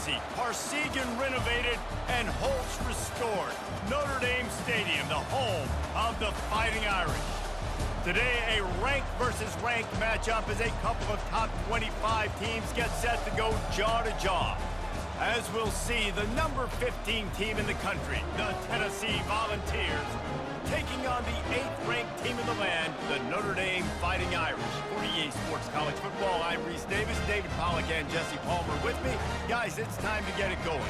Jersey, Parsegan renovated, and Holtz restored. Notre Dame Stadium, the home of the Fighting Irish. Today, a ranked versus ranked matchup as a couple of top 25 teams get set to go jaw to jaw. As we'll see, the number 15 team in the country, the Tennessee Volunteers, taking on the 8th-ranked team in the land, the Notre Dame Fighting Irish. For EA Sports College Football, I'm Reese Davis, David Pollack, and Jesse Palmer with me. Guys, it's time to get it going.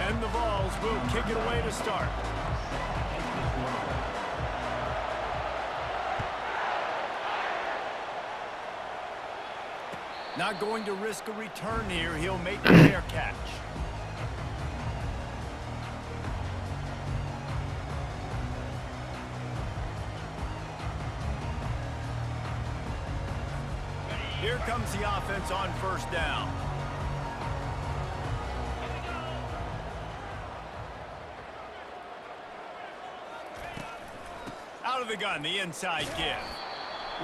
And the Vols will kick it away to start. Not going to risk a return here. He'll make a fair catch. Here comes the offense on first down. Out of the gun, the inside give.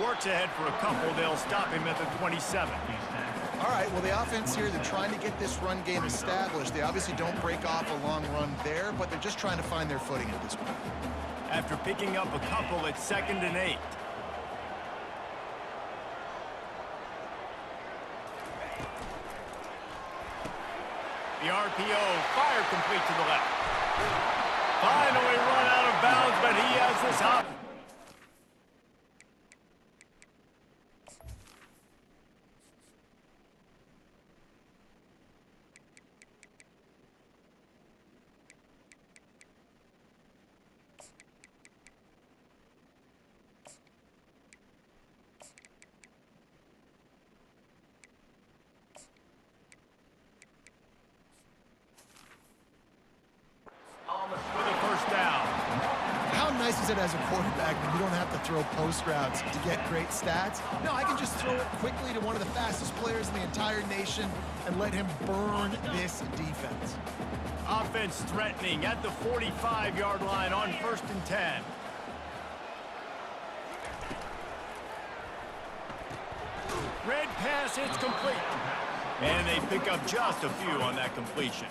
Works ahead for a couple. They'll stop him at the 27. All right, well, the offense here, they're trying to get this run game established. They obviously don't break off a long run there, but they're just trying to find their footing at this point. After picking up a couple, it's 2nd and 8. The RPO, fire complete to the left. Finally run out of bounds, but he has this hop. Nice is it as a quarterback when you don't have to throw post routes to get great stats. No, I can just throw it quickly to one of the fastest players in the entire nation and let him burn this defense. Offense threatening at the 45-yard line on 1st and 10. Red pass, it's complete. And they pick up just a few on that completion.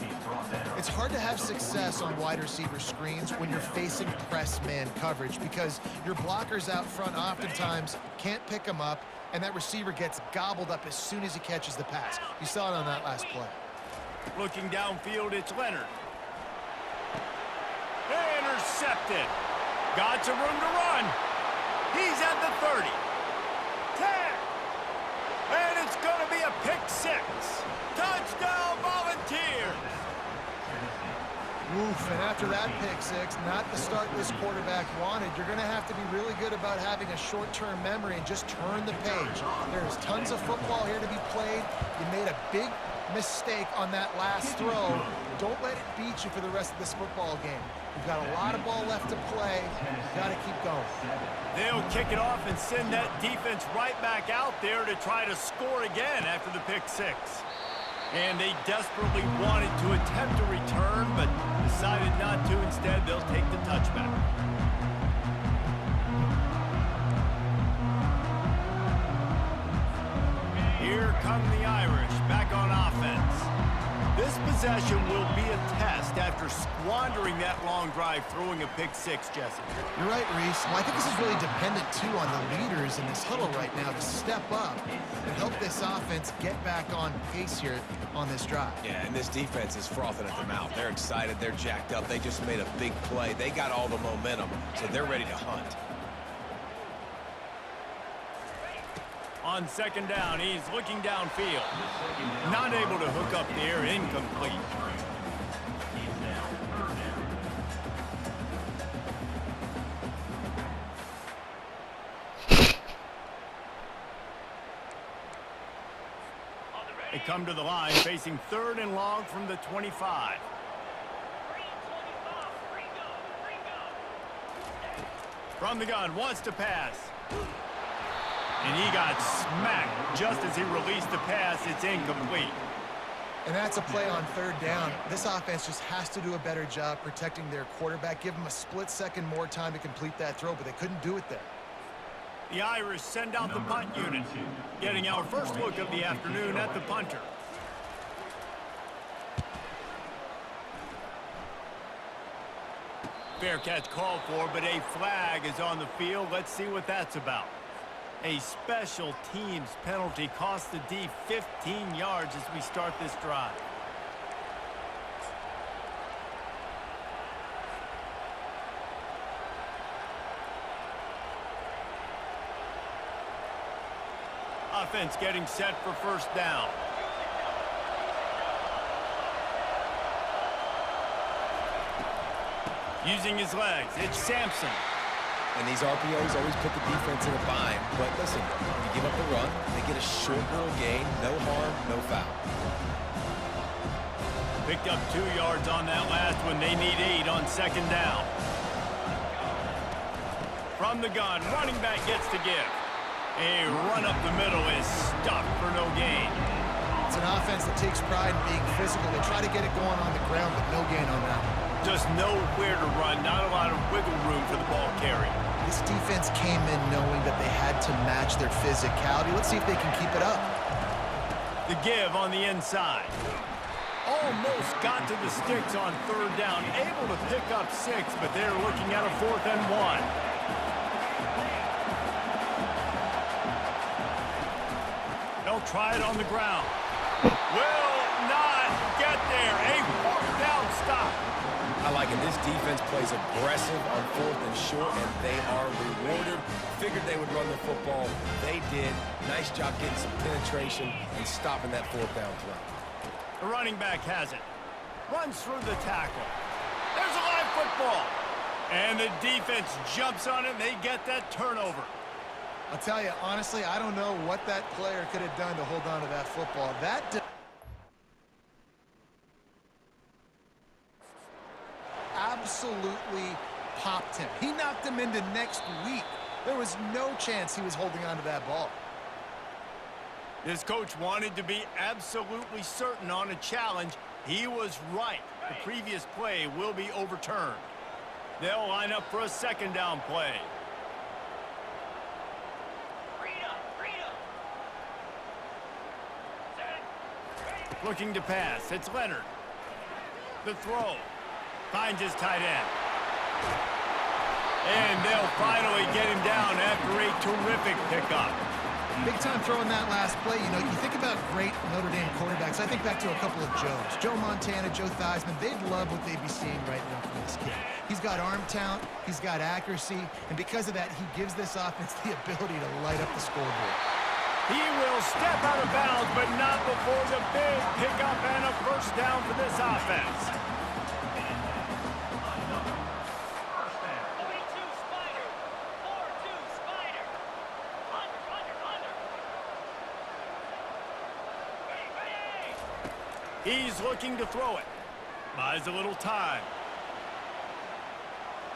It's hard to have success on wide receiver screens when you're facing press man coverage because your blockers out front oftentimes can't pick them up, and that receiver gets gobbled up as soon as he catches the pass. You saw it on that last play. Looking downfield, it's Leonard. Intercepted. Got some room to run. He's at the 30. 10. And it's going to be a pick 6. Touchdown, Volunteers! Oof, and after that pick 6, not the start this quarterback wanted. You're going to have to be really good about having a short-term memory and just turn the page. There's tons of football here to be played. You made a big mistake on that last throw. Don't let it beat you for the rest of this football game. You've got a lot of ball left to play. You've got to keep going. They'll kick it off and send that defense right back out there to try to score again after the pick 6. And they desperately wanted to attempt a return, but decided not to. Instead, they'll take the touchback. Here come the Irish back on offense. This possession will be a test after squandering that long drive, throwing a pick 6, Jesse. You're right, Reese. Well, I think this is really dependent, too, on the leaders in this huddle right now to step up and help this offense get back on pace here on this drive. Yeah, and this defense is frothing at the mouth. They're excited. They're jacked up. They just made a big play. They got all the momentum, so they're ready to hunt. On 2nd down, he's looking downfield. Not able to hook up there, incomplete. They come to the line, facing 3rd and long from the 25. From the gun, wants to pass. And he got smacked just as he released the pass. It's incomplete. And that's a play on third down. This offense just has to do a better job protecting their quarterback. Give them a split second more time to complete that throw, but they couldn't do it there. The Irish send out the punt unit, getting our first look of the afternoon at the punter. Fair catch called for, but a flag is on the field. Let's see what that's about. A special teams penalty cost the D 15 yards as we start this drive. Offense getting set for first down. Using his legs, it's Sampson. And these RPOs always put the defense in a bind. But listen, you give up the run, they get a short little gain, no harm, no foul. Picked up 2 yards on that last one. They need 8 on second down. From the gun, running back gets to give. A run up the middle is stuffed for no gain. It's an offense that takes pride in being physical. They try to get it going on the ground, but no gain on that one. Just nowhere to run, not a lot of wiggle room for the ball carry. This defense came in knowing that they had to match their physicality. Let's see if they can keep it up. The give on the inside. Almost got to the sticks on third down. Able to pick up 6, but they're looking at a 4th and 1. They'll try it on the ground. Will not get there. A 4th down stop. I like it. This defense plays aggressive on 4th and short, and they are rewarded. Figured they would run the football. They did. Nice job getting some penetration and stopping that 4th down play. The running back has it. Runs through the tackle. There's a live football. And the defense jumps on it, and they get that turnover. I'll tell you, honestly, I don't know what that player could have done to hold on to that football. That absolutely popped him. He knocked him into next week. There was no chance he was holding on to that ball. This coach wanted to be absolutely certain on a challenge. He was right. The previous play will be overturned. They'll line up for a second down play. Looking to pass. It's Leonard. The throw. Finds his tight end. And they'll finally get him down after a terrific pickup. Big time throwing that last play. You know, you think about great Notre Dame quarterbacks. I think back to a couple of Joes. Joe Montana, Joe Theismann. They'd love what they'd be seeing right now from this kid. He's got arm talent. He's got accuracy. And because of that, he gives this offense the ability to light up the scoreboard. He will step out of bounds, but not before the big pickup and a first down for this offense. He's looking to throw it. Buys a little time.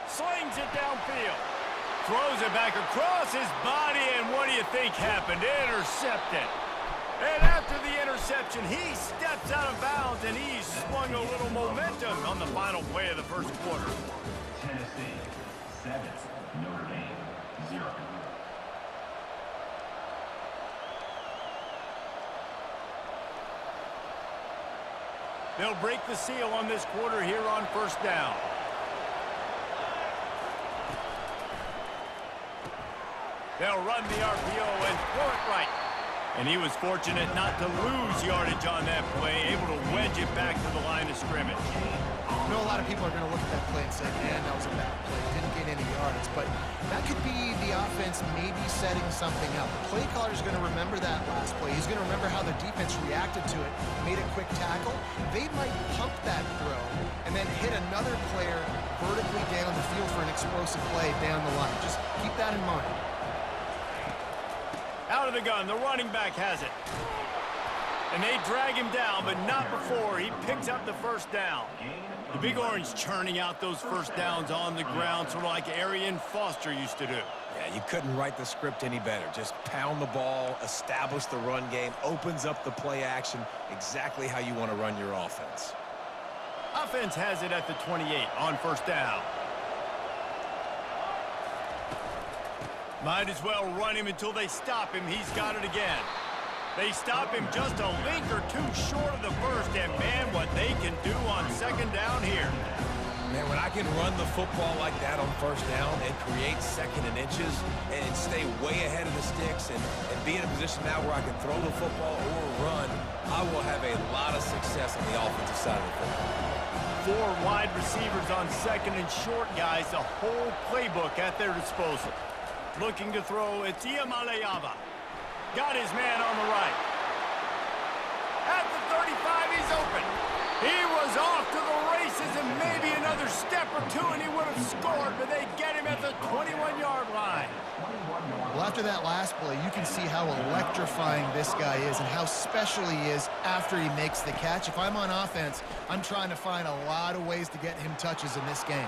Slings it downfield. Throws it back across his body, and what do you think happened? Intercepted. And after the interception, he steps out of bounds, and he swung a little momentum on the final play of the first quarter. Tennessee 7, Notre Dame 0. They'll break the seal on this quarter here on first down. They'll run the RPO and throw it right. And he was fortunate not to lose yardage on that play, able to wedge it back to the line of scrimmage. I know a lot of people are going to look at that play and say, man, that was a bad play. Didn't gain any yards. But that could be the offense maybe setting something up. The play caller is going to remember that last play. He's going to remember how the defense reacted to it, made a quick tackle. They might pump that throw and then hit another player vertically down the field for an explosive play down the line. Just keep that in mind. Out of the gun, the running back has it. And they drag him down, but not before he picks up the first down. The Big Orange churning out those first downs on the ground, sort of like Arian Foster used to do. Yeah, you couldn't write the script any better. Just pound the ball, establish the run game, opens up the play action, exactly how you want to run your offense. Offense has it at the 28 on first down. Might as well run him until they stop him. He's got it again. They stop him just a link or two short of the first, and man, what they can do on second down here. Man, when I can run the football like that on first down and create second and inches and stay way ahead of the sticks and be in a position now where I can throw the football or run, I will have a lot of success on the offensive side of the football. 4 wide receivers on second and short, guys. The whole playbook at their disposal. Looking to throw, it's Iamaleava. Got his man on the right. At the 35, he's open. He was off to the races and maybe another step or two and he would have scored, but they get him at the 21-yard line. Well, after that last play, you can see how electrifying this guy is and how special he is after he makes the catch. If I'm on offense, I'm trying to find a lot of ways to get him touches in this game.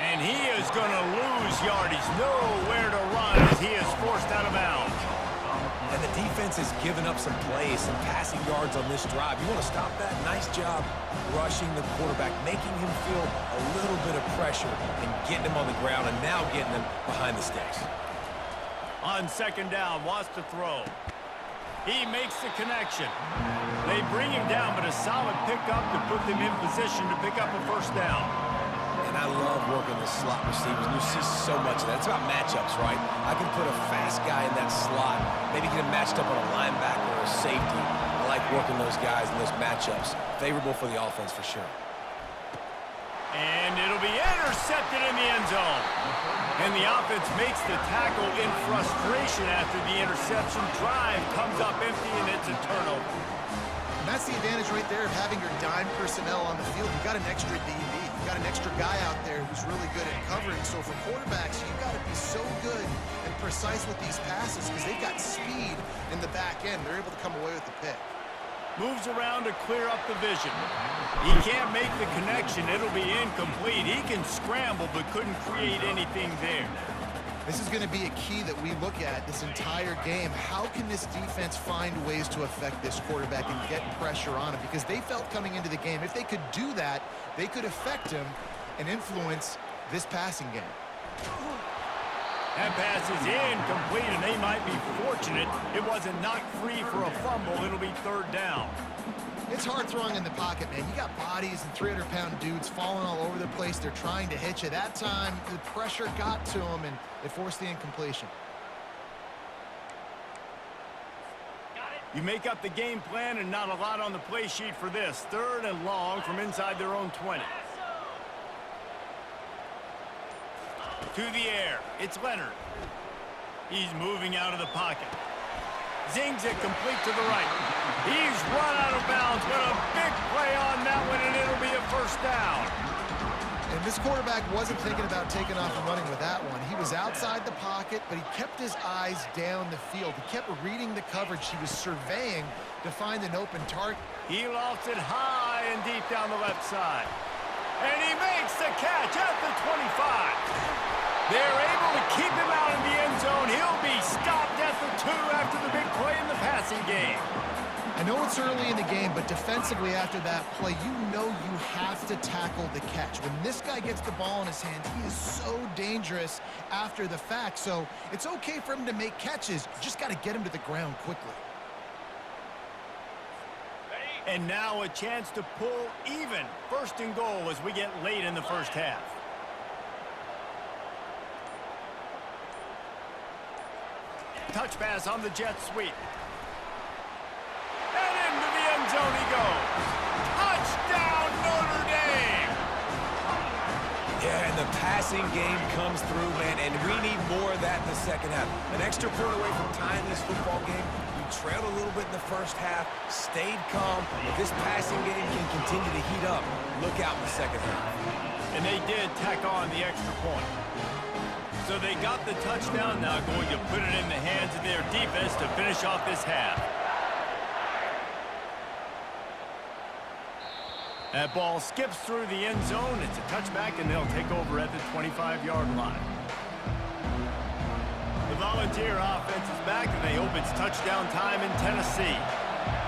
And he is going to lose yardage. Nowhere to run as he is forced out of bounds. And the defense has given up some plays, some passing yards on this drive. You want to stop that? Nice job rushing the quarterback, making him feel a little bit of pressure and getting him on the ground and now getting him behind the sticks. On second down, wants to throw. He makes the connection. They bring him down, but a solid pickup to put them in position to pick up a first down. And I love working the slot receivers. And you see so much of that. It's about matchups, right? I can put a fast guy in that slot, maybe get him matched up on a linebacker or a safety. I like working those guys in those matchups. Favorable for the offense for sure. And it'll be intercepted in the end zone. And the offense makes the tackle in frustration after the interception. Drive comes up empty, and it's a turnover. And that's the advantage right there of having your dime personnel on the field. You've got an extra DB. You've got an extra guy out there who's really good at covering. So for quarterbacks, you've got to be so good and precise with these passes because they've got speed in the back end. They're able to come away with the pick. Moves around to clear up the vision. He can't make the connection. It'll be incomplete. He can scramble but couldn't create anything there. This is going to be a key that we look at this entire game. How can this defense find ways to affect this quarterback and get pressure on him? Because they felt coming into the game, if they could do that, they could affect him and influence this passing game. That pass is incomplete, and they might be fortunate it wasn't knocked free for a fumble. It'll be third down. It's hard throwing in the pocket, man. You got bodies and 300-pound dudes falling all over the place. They're trying to hit you. That time, the pressure got to them, and it forced the incompletion. You make up the game plan, and not a lot on the play sheet for this. Third and long from inside their own 20. To the air, it's Leonard. He's moving out of the pocket. Zings it complete to the right. He's run out of bounds, but a big play on that one, and it'll be a first down. And this quarterback wasn't thinking about taking off and running with that one. He was outside the pocket, but he kept his eyes down the field. He kept reading the coverage. He was surveying to find an open target. He lofts it high and deep down the left side. And he makes the catch at the 25. They're able to keep him out in the end zone. He'll be stopped at the 2 after the big play in the passing game. I know it's early in the game, but defensively after that play, you know you have to tackle the catch. When this guy gets the ball in his hands, he is so dangerous after the fact. So it's okay for him to make catches. You just got to get him to the ground quickly. And now a chance to pull even. First and goal as we get late in the first half. Touch pass on the jet sweep. And into the end zone he goes. Touchdown, Notre Dame! Yeah, and the passing game comes through, man, and we need more of that in the second half. An extra point away from tying this football game. You trailed a little bit in the first half, stayed calm. If this passing game can continue to heat up, look out in the second half. And they did tack on the extra point. So they got the touchdown, now going to put it in the hands of their defense to finish off this half. That ball skips through the end zone. It's a touchback, and they'll take over at the 25-yard line. Volunteer offense is back, and they hope it's touchdown time in Tennessee.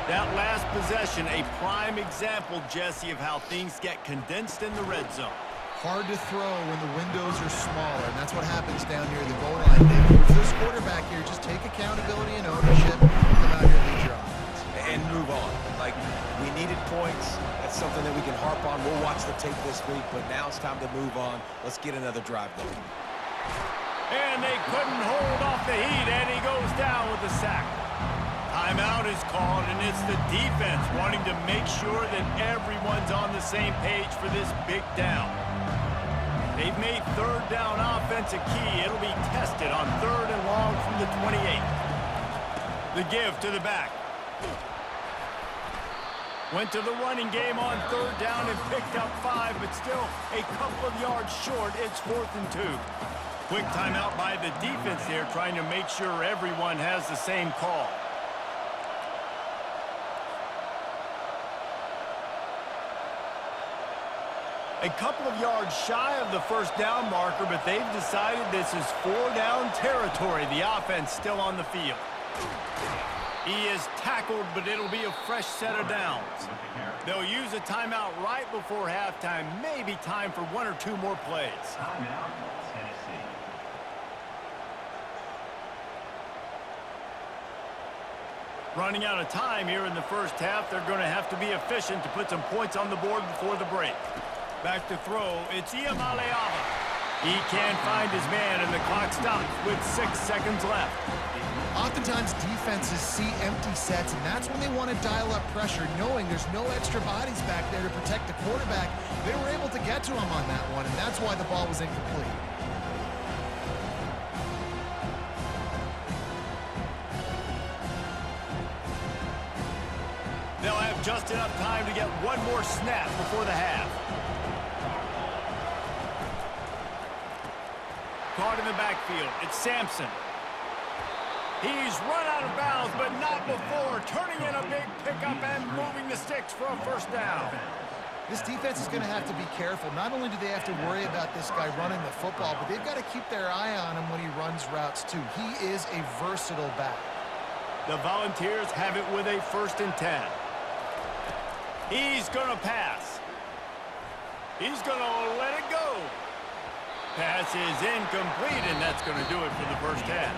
That last possession, a prime example, Jesse, of how things get condensed in the red zone. Hard to throw when the windows are smaller, and that's what happens down near the goal line. For this quarterback here, just take accountability and ownership, come out here and lead your offense. And move on. Like, we needed points. That's something that we can harp on. We'll watch the tape this week, but now it's time to move on. Let's get another drive going. And they couldn't hold off the heat, and he goes down with the sack. Timeout is called, and it's the defense wanting to make sure that everyone's on the same page for this big down. They've made third down offense a key. It'll be tested on 3rd and long from the 28. The give to the back. Went to the running game on 3rd down and picked up 5, but still a couple of yards short. It's 4th and 2. Quick timeout by the defense there, trying to make sure everyone has the same call. A couple of yards shy of the 1st down marker, but they've decided this is 4-down territory. The offense still on the field. He is tackled, but it'll be a fresh set of downs. They'll use a timeout right before halftime. Maybe time for 1 or 2 more plays. Timeout, Tennessee. Running out of time here in the first half. They're going to have to be efficient to put some points on the board before the break. Back to throw, it's Iamaleava. He can't find his man, and the clock stops with 6 seconds left. Oftentimes, defenses see empty sets, and that's when they want to dial up pressure, knowing there's no extra bodies back there to protect the quarterback. They were able to get to him on that one, and that's why the ball was incomplete. They'll have just enough time to get one more snap before the half. Caught in the backfield, it's Sampson. He's run out of bounds, but not before. Turning in a big pickup and moving the sticks for a 1st down. This defense is going to have to be careful. Not only do they have to worry about this guy running the football, but they've got to keep their eye on him when he runs routes too. He is a versatile back. The Volunteers have it with a 1st and 10. He's going to pass. He's going to let it go. Pass is incomplete, and that's going to do it for the first half.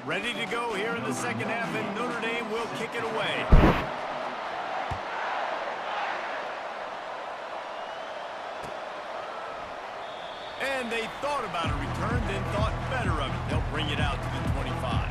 Ready to go here in the second half, and Notre Dame will kick it away. And they thought about a return, then thought better of it. They'll bring it out to the 25.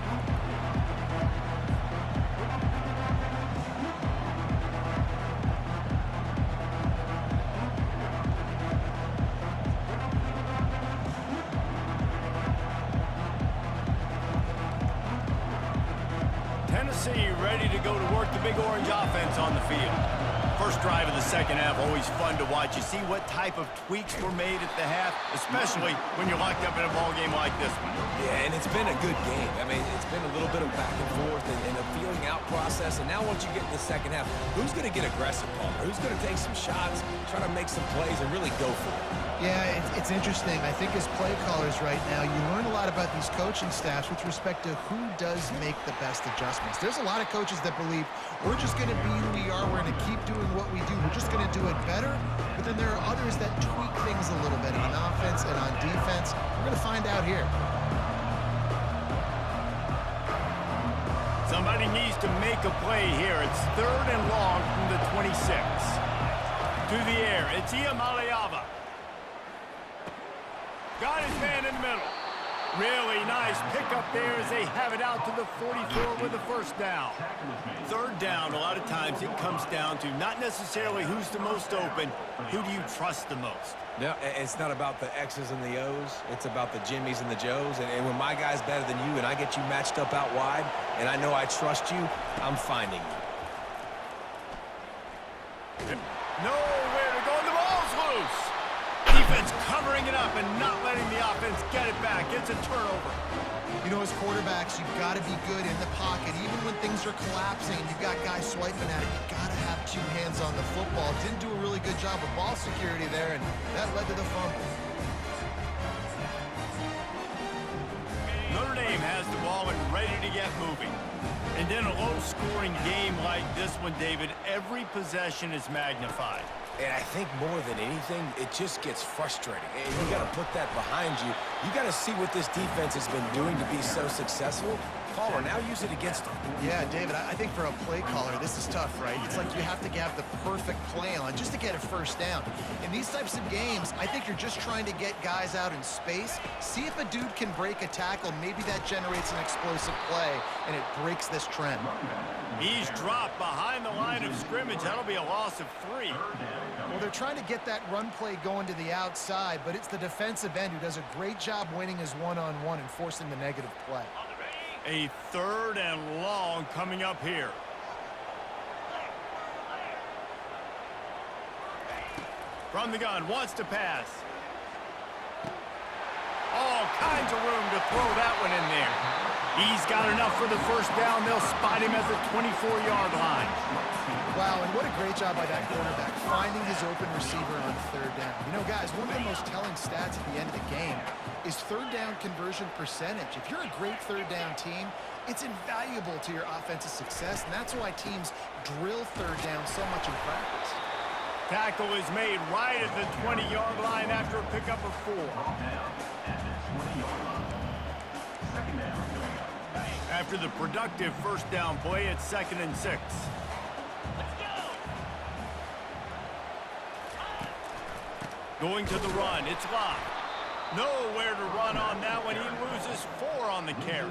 Tennessee ready to go to work the Big Orange offense on the field. First drive of the second half, always fun to watch. You see what type of tweaks were made at the half, especially when you're locked up in a ball game like this one. Yeah, and it's been a good game. I mean, it's been a little bit of back and forth and a feeling out process. And now once you get in the second half, who's going to get aggressive, Palmer? Who's going to take some shots, try to make some plays, and really go for it? Yeah, it's interesting. I think as play callers right now, you learn a lot about these coaching staffs with respect to who does make the best adjustments. There's a lot of coaches that believe we're just going to be who we are. We're going to keep doing what we do. We're just going to do it better. But then there are others that tweak things a little bit on offense and on defense. We're going to find out here. Somebody needs to make a play here. It's 3rd and long from the 26. To the air, it's Iamaleava. Got his man in the middle. Really nice pickup there as they have it out to the 44 with the 1st down. 3rd down, a lot of times it comes down to not necessarily who's the most open, who do you trust the most? No, it's not about the X's and the O's. It's about the Jimmys and the Joes. And when my guy's better than you and I get you matched up out wide and I know I trust you, I'm finding you. Nowhere to go, and the ball's loose. defense covering it up and not letting the offense get it back. It's a turnover. You know, as quarterbacks, you've got to be good in the pocket. Even when things are collapsing and you've got guys swiping at it, you've got to have two hands on the football. Didn't do a really good job of ball security there, and that led to the fumble. Notre Dame has the ball and ready to get moving. And in a low-scoring game like this one, David, every possession is magnified. And I think more than anything, it just gets frustrating. And you got to put that behind you. You got to see what this defense has been doing to be so successful. Caller, now use it against them. Yeah, David, I think for a play caller, this is tough, right? It's like you have to have the perfect play on just to get a first down. In these types of games, I think you're just trying to get guys out in space, see if a dude can break a tackle. Maybe that generates an explosive play, and it breaks this trend. He's dropped behind the line of scrimmage. That'll be a loss of 3. Well, they're trying to get that run play going to the outside, but it's the defensive end who does a great job winning his one-on-one and forcing the negative play. A 3rd and long coming up here. From the gun, wants to pass. All kinds of room to throw that one in there. He's got enough for the first down. They'll spot him at the 24-yard line. Wow, and what a great job by that quarterback, finding his open receiver on 3rd down. You know, guys, one of the most telling stats at the end of the game is 3rd down conversion percentage. If you're a great 3rd down team, it's invaluable to your offensive success, and that's why teams drill 3rd down so much in practice. Tackle is made right at the 20-yard line after a pickup of 4. After the productive first down play, it's 2nd and 6. Going to the run, it's locked. Nowhere to run on that one. He loses 4 on the carry.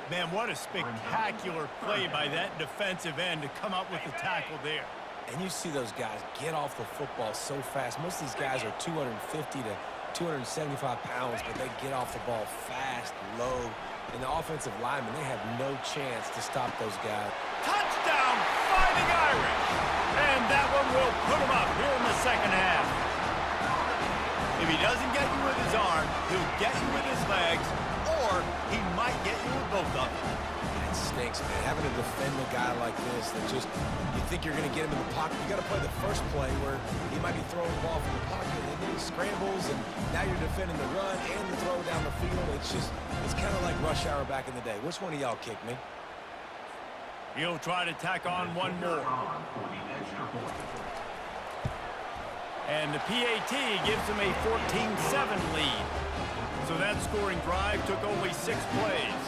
Man, what a spectacular play by that defensive end to come up with the tackle there. And you see those guys get off the football so fast. Most of these guys are 250 to 275 pounds, but they get off the ball fast, low. And the offensive linemen, they have no chance to stop those guys. Touchdown, Fighting Irish! And that one will put him up here in the second half. If he doesn't get you with his arm, he'll get you with his legs, or he might get you with both of them. It stinks, man. Having to defend a guy like this that just, you think you're going to get him in the pocket. You got to play the first play where he might be throwing the ball from the pocket, and then he scrambles, and now you're defending the run and the throw down the field. It's just, it's kind of like rush hour back in the day. Which one of y'all kicked me? He'll try to tack on one more. And the PAT gives him a 14-7 lead. So that scoring drive took only 6 plays.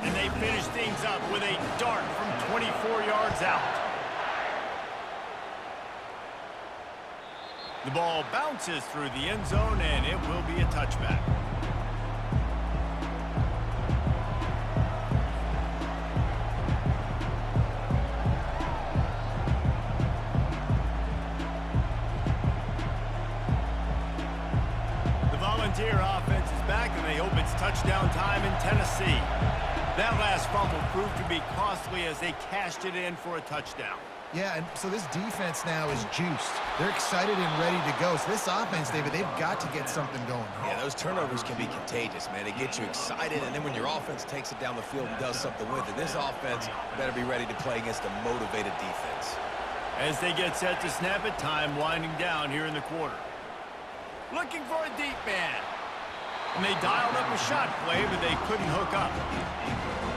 And they finished things up with a dart from 24 yards out. The ball bounces through the end zone, and it will be a touchback. Volunteer offense is back, and they hope it's touchdown time in Tennessee. That last fumble proved to be costly as they cashed it in for a touchdown. Yeah, and so this defense now is juiced. They're excited and ready to go. So this offense, David, they've got to get something going. Yeah, those turnovers can be contagious, man. They get you excited, and then when your offense takes it down the field and does something with it, this offense better be ready to play against a motivated defense. As they get set to snap it, time winding down here in the quarter. Looking for a deep man. And they dialed up a shot play, but they couldn't hook up.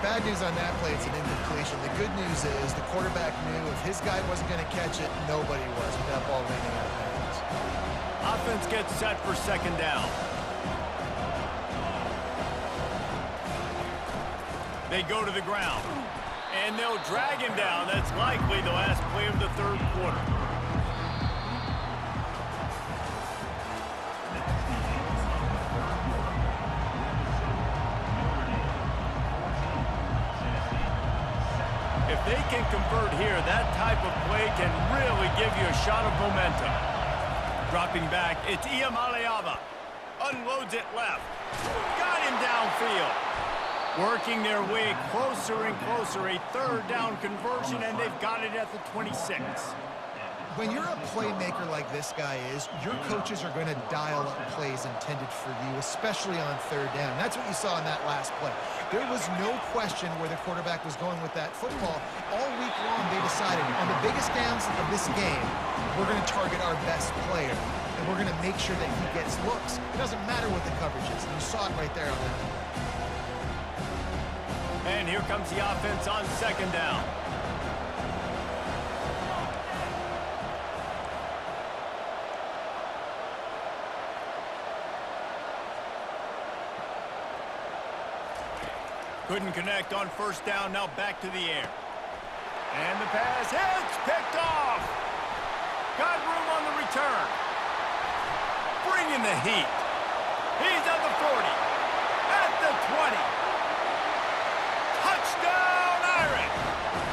Bad news on that play, it's an incompletion. The good news is the quarterback knew if his guy wasn't going to catch it, nobody was with that ball raining out of bounds. Offense gets set for second down. They go to the ground. And they'll drag him down. That's likely the last play of the third quarter. If they can convert here, that type of play can really give you a shot of momentum. Dropping back, it's Iamaleava. Unloads it left. Got him downfield. Working their way closer and closer. A third down conversion, and they've got it at the 26. When you're a playmaker like this guy is, your coaches are going to dial up plays intended for you, especially on third down. That's what you saw in that last play. There was no question where the quarterback was going with that football. All week long, they decided on the biggest downs of this game, we're going to target our best player, and we're going to make sure that he gets looks. It doesn't matter what the coverage is, and you saw it right there on that play. And here comes the offense on second down. Couldn't connect on first down, now back to the air. And the pass hits, picked off. Got room on the return. Bringing the heat. He's at the 40, at the 20. Touchdown, Irish.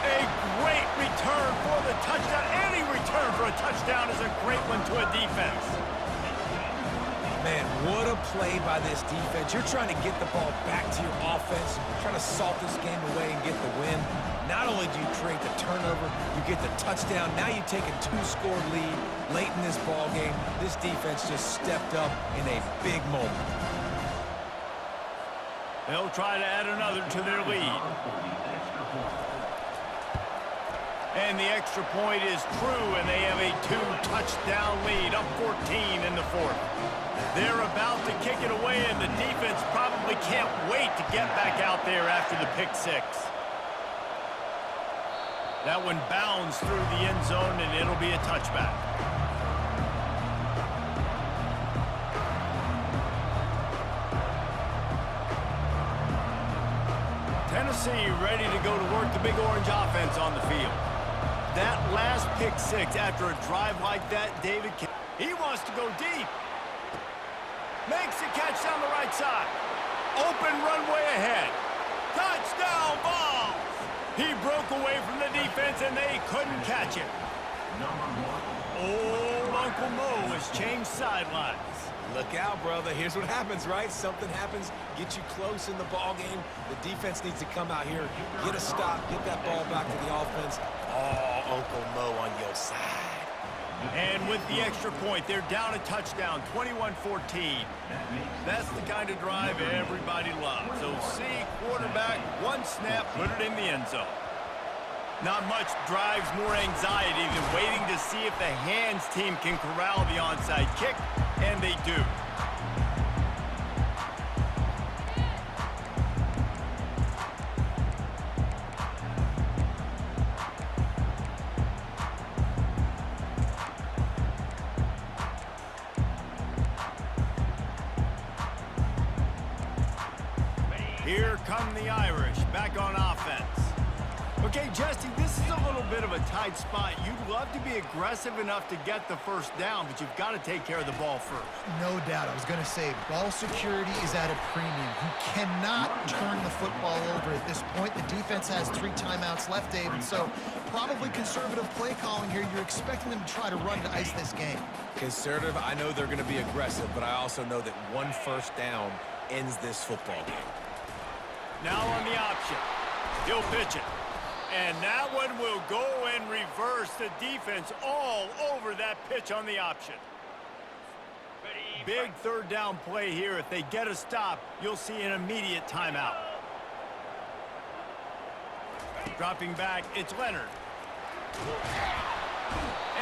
A great return for the touchdown. Any return for a touchdown is a great one to a defense. Man, what a play by this defense. You're trying to get the ball back to your offense, trying to salt this game away and get the win. Not only do you create the turnover, you get the touchdown. Now you take a 2-score lead late in this ball game. This defense just stepped up in a big moment. They'll try to add another to their lead. And the extra point is true, and they have a 2-touchdown lead, up 14 in the fourth. They're about to kick it away, and the defense probably can't wait to get back out there after the pick six. That one bounds through the end zone, and it'll be a touchback. Tennessee ready to go to work the Big Orange offense on the field. That last pick six after a drive like that, David, he wants to go deep. Makes the catch down the right side. Open runway ahead. Touchdown balls. He broke away from the defense and they couldn't catch it. Old Uncle Mo has changed sidelines. Look out, brother. Here's what happens, right? Something happens, get you close in the ball game. The defense needs to come out here, get a stop, get that ball back to the offense. Oh, Uncle Mo on your side. And with the extra point, they're down a touchdown, 21-14. That's the kind of drive everybody loves. So see, quarterback, one snap, put it in the end zone. Not much drives more anxiety than waiting to see if the hands team can corral the onside kick, and they do. Here come the Irish, back on offense. Okay, Jesse, this is a little bit of a tight spot. You'd love to be aggressive enough to get the first down, but you've got to take care of the ball first. No doubt. I was going to say, ball security is at a premium. You cannot turn the football over at this point. The defense has 3 timeouts left, David, so probably conservative play calling here. You're expecting them to try to run to ice this game. Conservative, I know they're going to be aggressive, but I also know that 1 first down ends this football game. Now on the option. He'll pitch it. And that one will go and reverse the defense all over that pitch on the option. Big third down play here. If they get a stop, you'll see an immediate timeout. Dropping back, it's Leonard.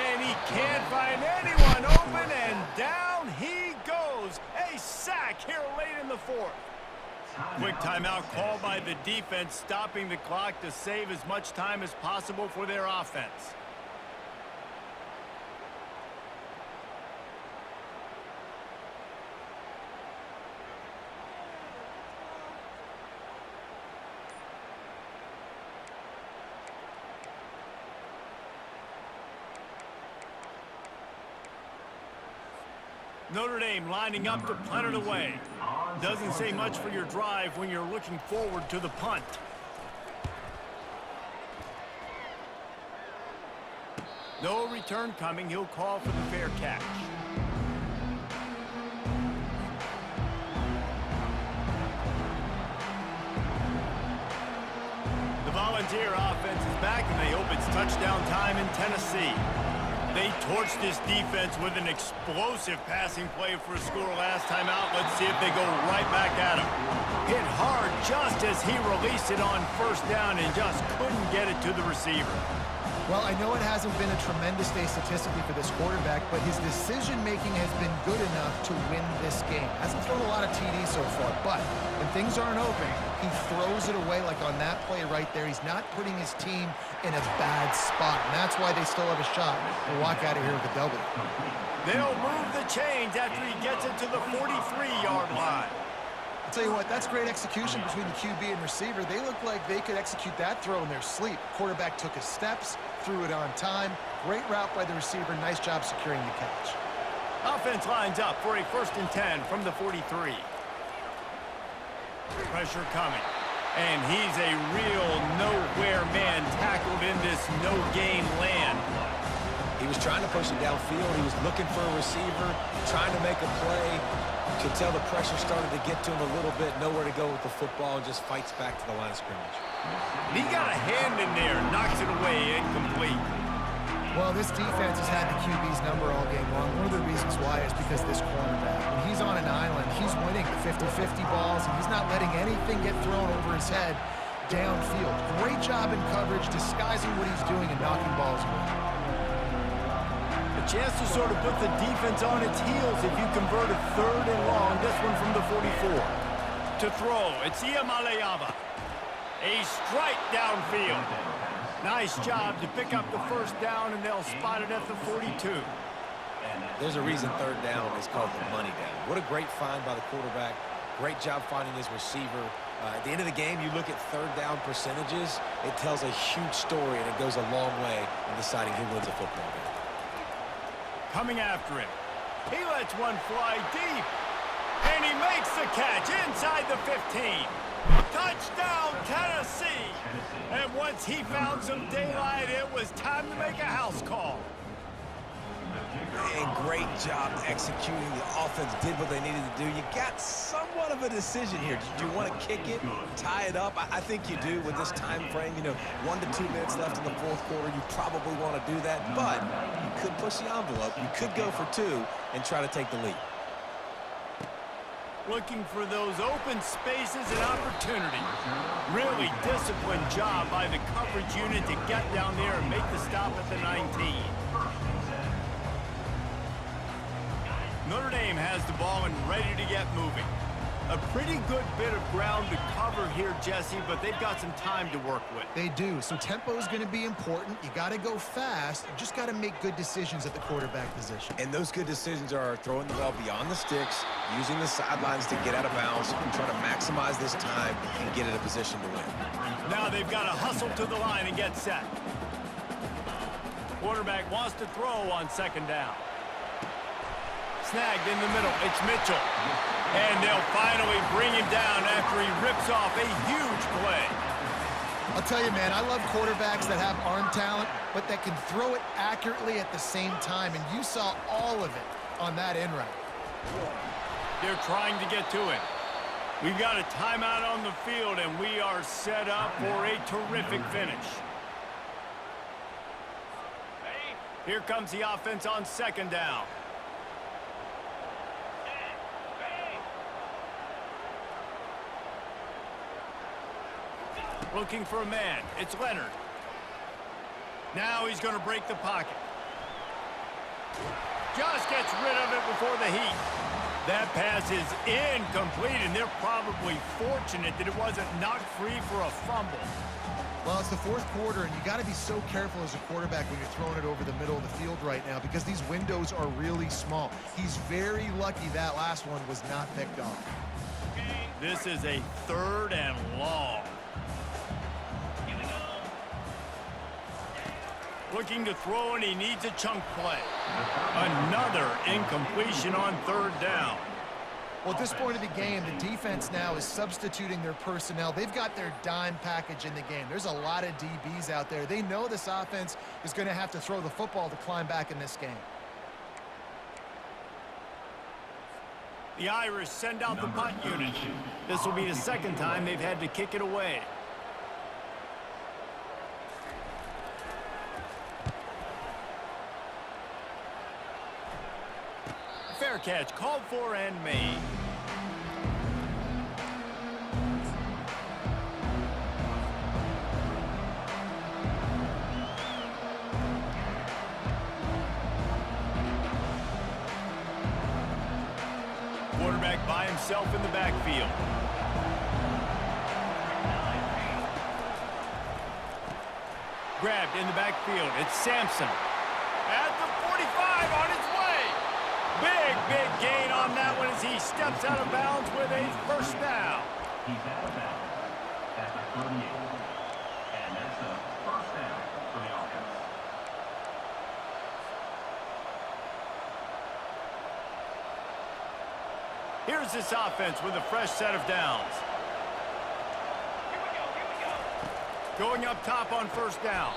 And he can't find anyone open, and down he goes. A sack here late in the fourth. Quick timeout called by the defense, stopping the clock to save as much time as possible for their offense. Notre Dame lining up to punt it away. Doesn't say much for your drive when you're looking forward to the punt. No return coming. He'll call for the fair catch. The Volunteer offense is back, and they hope it's touchdown time in Tennessee. They torched this defense with an explosive passing play for a score last time out. Let's see if they go right back at him. Hit hard just as he released it on first down and just couldn't get it to the receiver. Well, I know it hasn't been a tremendous day statistically for this quarterback, but his decision-making has been good enough to win this game. Hasn't thrown a lot of TDs so far, but when things aren't open, he throws it away like on that play right there. He's not putting his team in a bad spot, and that's why they still have a shot to walk out of here with a W. They'll move the chains after he gets it to the 43-yard line. I'll tell you what, that's great execution between the QB and receiver. They look like they could execute that throw in their sleep. Quarterback took his steps, threw it on time. Great route by the receiver. Nice job securing the catch. Offense lines up for a 1st and 10 from the 43. Pressure coming. And he's a real nowhere man tackled in this no-game land. He was trying to push it downfield. He was looking for a receiver, trying to make a play. You could tell the pressure started to get to him a little bit. Nowhere to go with the football and just fights back to the line of scrimmage. He got a hand in there, knocks it away, incomplete. Well, this defense has had the QB's number all game long. One of the reasons why is because this cornerback, when he's on an island, he's winning the 50-50 balls, and he's not letting anything get thrown over his head downfield. Great job in coverage, disguising what he's doing and knocking balls away. A chance to sort of put the defense on its heels if you convert a 3rd and long. This one from the 44. To throw, it's Iamaleava. A strike downfield. Nice job to pick up the 1st down, and they'll spot it at the 42. There's a reason 3rd down is called the money down. What a great find by the quarterback. Great job finding his receiver. At the end of the game, you look at 3rd down percentages. It tells a huge story, and it goes a long way in deciding who wins a football game. Coming after him. He lets one fly deep. And he makes the catch inside the 15. Touchdown, Tennessee. And once he found some daylight, it was time to make a house call. And great job executing. The offense did what they needed to do. You got somewhat of a decision here. Do you want to kick it, tie it up? I think you do with this time frame. You know, 1 to 2 minutes left in the 4th quarter. You probably want to do that, but you could push the envelope. You could go for 2 and try to take the lead. Looking for those open spaces and opportunity. Really disciplined job by the coverage unit to get down there and make the stop at the 19. Notre Dame has the ball and ready to get moving. A pretty good bit of ground to cover here, Jesse, but they've got some time to work with. They do. So tempo is going to be important. You got to go fast. You just got to make good decisions at the quarterback position. And those good decisions are throwing the ball beyond the sticks, using the sidelines to get out of bounds, and trying to maximize this time and get in a position to win. Now they've got to hustle to the line and get set. Quarterback wants to throw on 2nd down. Snagged in the middle. It's Mitchell. And they'll finally bring him down after he rips off a huge play. I'll tell you, man, I love quarterbacks that have arm talent, but that can throw it accurately at the same time. And you saw all of it on that in route. They're trying to get to him. We've got a timeout on the field, and we are set up for a terrific finish. Here comes the offense on 2nd down. Looking for a man. It's Leonard. Now he's going to break the pocket. Just gets rid of it before the heat. That pass is incomplete, and they're probably fortunate that it wasn't knocked free for a fumble. Well, it's the 4th quarter, and you got to be so careful as a quarterback when you're throwing it over the middle of the field right now because these windows are really small. He's very lucky that last one was not picked off. This is a 3rd and long. Looking to throw, and he needs a chunk play. Another incompletion on 3rd down. Well, at this point of the game, the defense now is substituting their personnel. They've got their dime package in the game. There's a lot of DBs out there. They know this offense is going to have to throw the football to climb back in this game. The Irish send out the punt unit. This will be the 2nd time they've had to kick it away. Fair catch, called for and made. Quarterback by himself in the backfield. Grabbed in the backfield. It's Sampson. At the 45 on his way. Big gain on that one as he steps out of bounds with a first down. He's out of bounds at the 38. And that's a first down for the offense. Here's this offense with a fresh set of downs. Going up top on first down.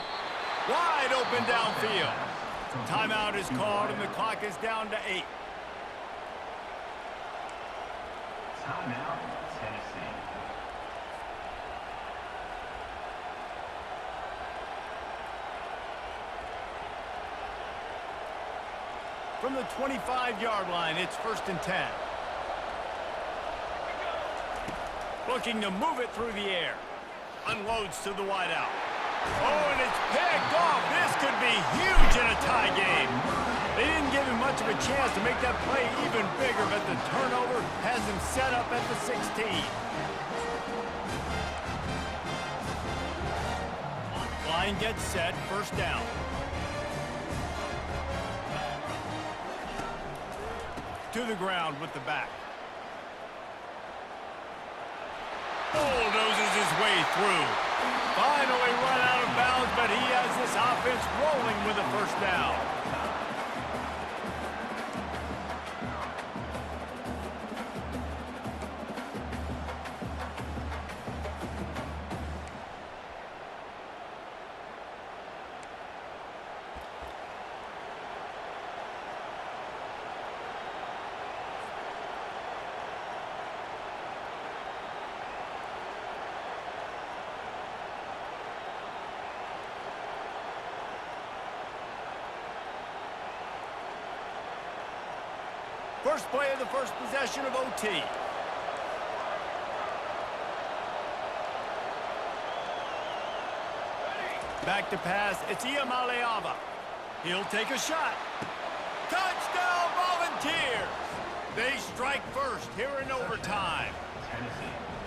Wide open downfield. Timeout is called and the clock is down to 8. Timeout, Tennessee. From the 25-yard line, it's 1st and 10. Looking to move it through the air. Unloads to the wideout. Oh, and it's picked off. This could be huge in a tie game. They didn't give him much of a chance to make that play even bigger, but the turnover has him set up at the 16. Line gets set, first down. To the ground with the back. Bulldozes his way through. Finally run out of bounds, but he has this offense rolling with a first down. First play of the first possession of OT. Back to pass, it's Iamaleava. He'll take a shot. Touchdown, Volunteers! They strike first here in overtime.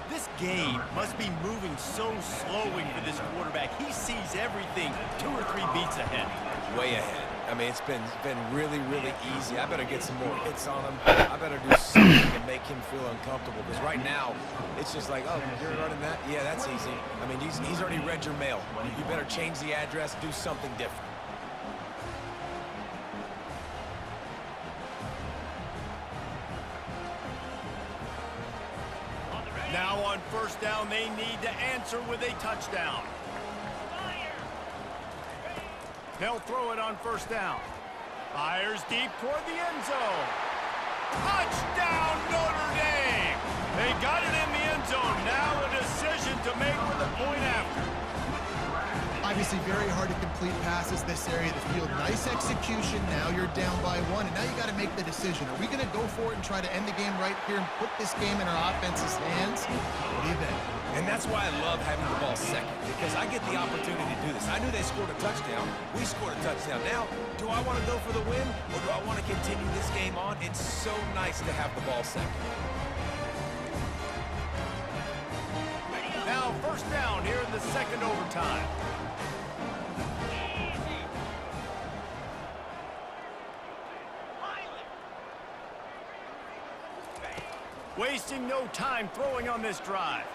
This game must be moving so slowly for this quarterback. He sees everything 2 or 3 beats ahead. Way ahead. I mean, it's been really easy. I better get some more hits on him. I better do something to make him feel uncomfortable. Because right now, it's just like, oh, you're running that? Yeah, that's easy. I mean, he's already read your mail. You better change the address, do something different. Now on first down, they need to answer with a touchdown. They'll throw it on first down. Fires deep toward the end zone. Touchdown, Notre Dame! They got it in the end zone. Now a decision to make with a point after. Obviously very hard to complete passes this area of the field. Nice execution. Now you're down by 1, and now you got to make the decision. Are we going to go for it and try to end the game right here and put this game in our offense's hands? What do you think? And that's why I love having the ball second, because I get the opportunity to do this. I knew they scored a touchdown. We scored a touchdown. Now, do I want to go for the win, or do I want to continue this game on? It's so nice to have the ball second. Now first down here in the second overtime. Wasting no time throwing on this drive.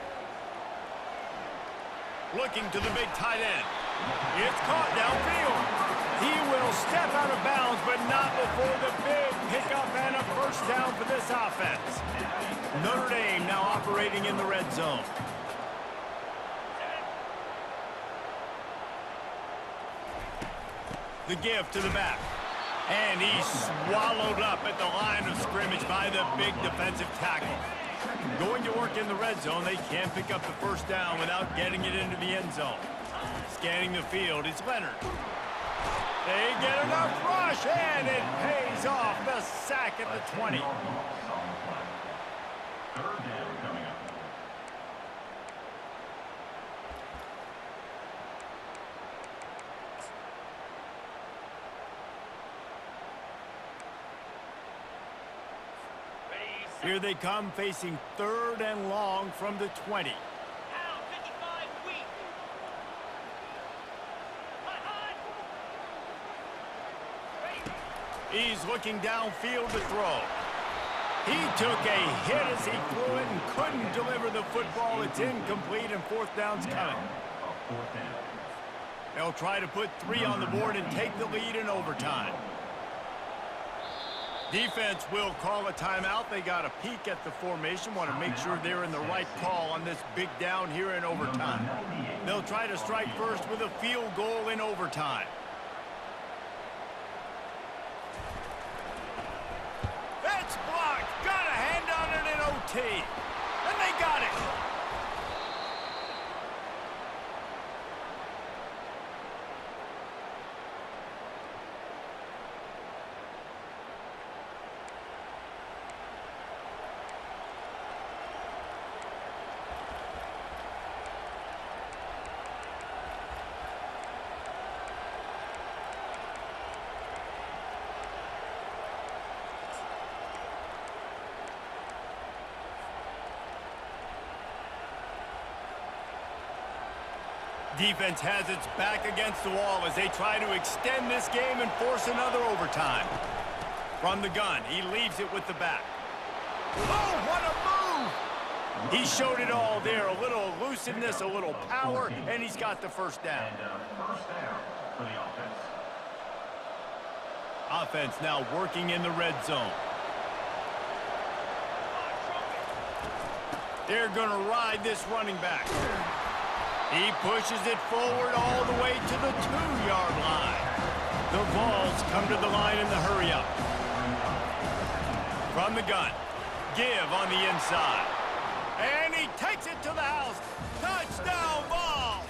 Looking to the big tight end. It's caught downfield. He will step out of bounds, but not before the big pickup and a first down for this offense. Notre Dame now operating in the red zone. The give to the back. And he's swallowed up at the line of scrimmage by the big defensive tackle. Going to work in the red zone, they can't pick up the first down without getting it into the end zone. Scanning the field, it's Leonard. They get enough rush, and it pays off. The sack at the 20. Third down coming up. Here they come, facing 3rd and long from the 20. He's looking downfield to throw. He took a hit as he threw it and couldn't deliver the football. It's incomplete, and 4th down's coming. They'll try to put 3 on the board and take the lead in overtime. Defense will call a timeout. They got a peek at the formation, want to make sure they're in the right call on this big down here in overtime. They'll try to strike first with a field goal in overtime. It's blocked. Got a hand on it in OT. And they got it. Defense has its back against the wall as they try to extend this game and force another overtime. From the gun, he leaves it with the back. Oh, what a move! He showed it all there. A little elusiveness, a little power, and he's got the first down. First down for the offense. Offense now working in the red zone. They're going to ride this running back. He pushes it forward all the way to the 2-yard line. The Vols come to the line in the hurry-up. From the gun, give on the inside. And he takes it to the house. Touchdown, Vols!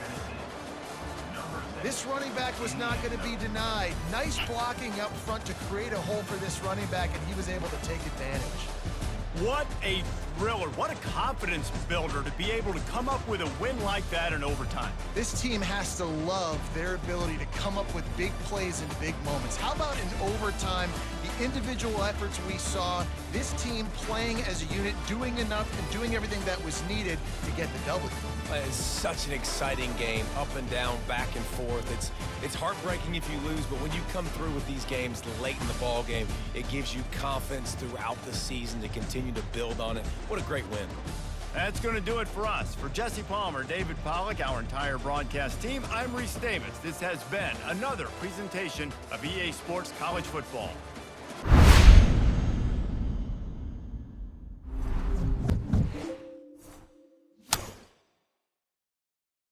This running back was not going to be denied. Nice blocking up front to create a hole for this running back, and he was able to take advantage. What a thriller. What a confidence builder to be able to come up with a win like that in overtime. This team has to love their ability to come up with big plays in big moments. How about in overtime, the individual efforts we saw, this team playing as a unit, doing enough and doing everything that was needed to get the W. It's such an exciting game, up and down, back and forth. It's heartbreaking if you lose, but when you come through with these games late in the ball game, it gives you confidence throughout the season to continue to build on it. What a great win. That's going to do it for us. For Jesse Palmer, David Pollack, our entire broadcast team, I'm Reese Davis. This has been another presentation of EA Sports College Football.